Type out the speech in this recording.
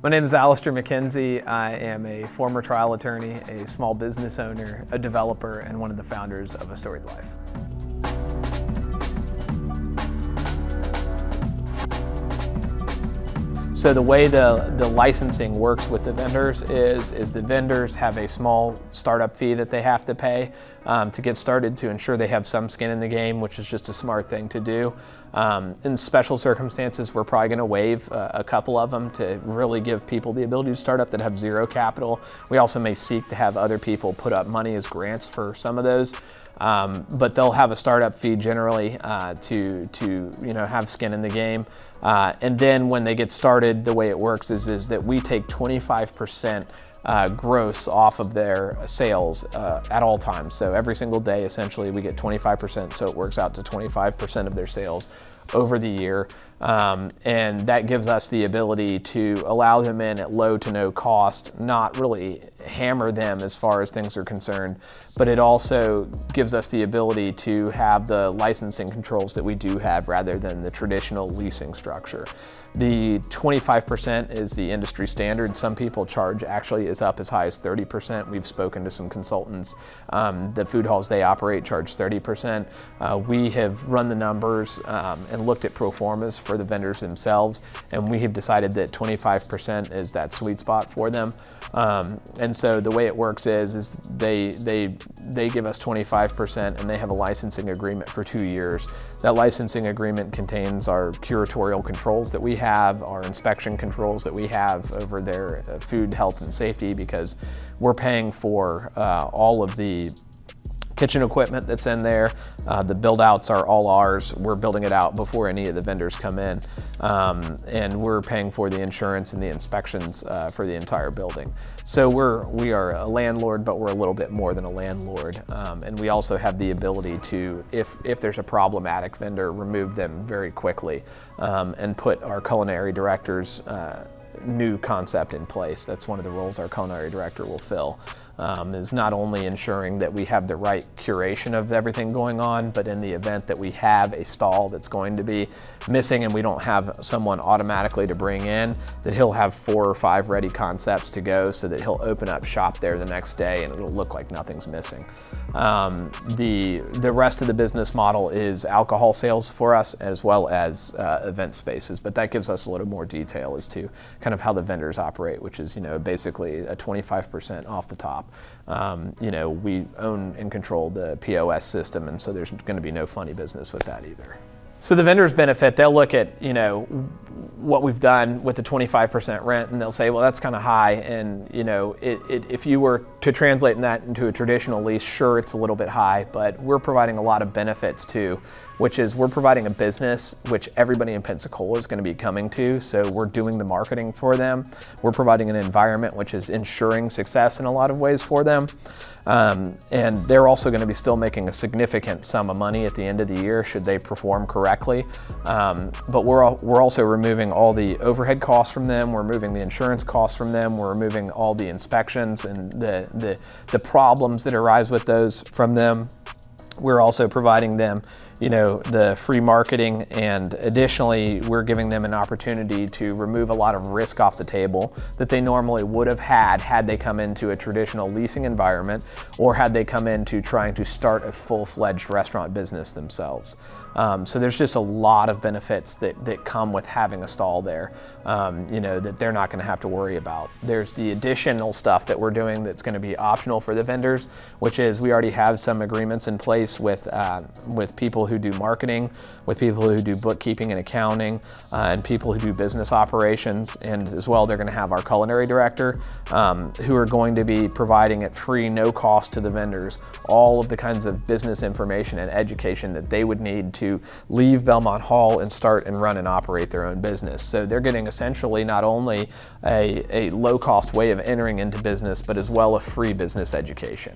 My name is Alistair McKenzie. I am a former trial attorney, a small business owner, a developer, and one of the founders of A Storied Life. So the way the licensing works with the vendors is the vendors have a small startup fee that they have to pay to get started to ensure they have some skin in the game, which is just a smart thing to do. In special circumstances, we're probably going to waive a couple of them to really give people the ability to start up that have zero capital. We also may seek to have other people put up money as grants for some of those. But they'll have a startup fee generally to have skin in the game. And then when they get started, the way it works is that we take 25% gross off of their sales at all times. So every single day, essentially, we get 25%. So it works out to 25% of their sales over the year. And that gives us the ability to allow them in at low to no cost, not really hammer them as far as things are concerned, but it also gives us the ability to have the licensing controls that we do have rather than the traditional leasing structure. The 25% is the industry standard. Some people charge actually is up as high as 30%. We've spoken to some consultants. The food halls they operate charge 30%. We have run the numbers and looked at pro formas for the vendors themselves, and we have decided that 25% is that sweet spot for them. And so the way it works is they give us 25% and they have a licensing agreement for 2 years. That licensing agreement contains our curatorial controls that we have, our inspection controls that we have over their food, health, and safety, because we're paying for all of the kitchen equipment that's in there. The build outs are all ours. We're building it out before any of the vendors come in. And we're paying for the insurance and the inspections for the entire building. So we are a landlord, but we're a little bit more than a landlord. And we also have the ability to, if there's a problematic vendor, remove them very quickly and put our culinary director's new concept in place. That's one of the roles our culinary director will fill. Is not only ensuring that we have the right curation of everything going on, but in the event that we have a stall that's going to be missing and we don't have someone automatically to bring in, that he'll have 4 or 5 ready concepts to go so that he'll open up shop there the next day and it'll look like nothing's missing. The rest of the business model is alcohol sales for us, as well as event spaces, but that gives us a little more detail as to kind of how the vendors operate, which is basically a 25% off the top. We own and control the POS system, and so there's going to be no funny business with that either. So the vendors benefit. They'll look at what we've done with the 25% rent, and they'll say, well, that's kind of high. And if you were to translate that into a traditional lease, sure, it's a little bit high, but we're providing a lot of benefits too, which is we're providing a business which everybody in Pensacola is going to be coming to. So we're doing the marketing for them. We're providing an environment which is ensuring success in a lot of ways for them. And they're also going to be still making a significant sum of money at the end of the year should they perform correctly. But we're also removing all the overhead costs from them. We're removing the insurance costs from them. We're removing all the inspections and the problems that arise with those from them. We're also providing them the free marketing, and additionally, we're giving them an opportunity to remove a lot of risk off the table that they normally would have had they come into a traditional leasing environment, or had they come into trying to start a full-fledged restaurant business themselves. So there's just a lot of benefits that come with having a stall there, that they're not going to have to worry about. There's the additional stuff that we're doing that's going to be optional for the vendors, which is we already have some agreements in place with people who do marketing, with people who do bookkeeping and accounting, and people who do business operations. And as well, they're going to have our culinary director, who are going to be providing at free, no cost to the vendors, all of the kinds of business information and education that they would need to leave Belmont Hall and start and run and operate their own business. So they're getting essentially not only a low-cost way of entering into business, but as well a free business education.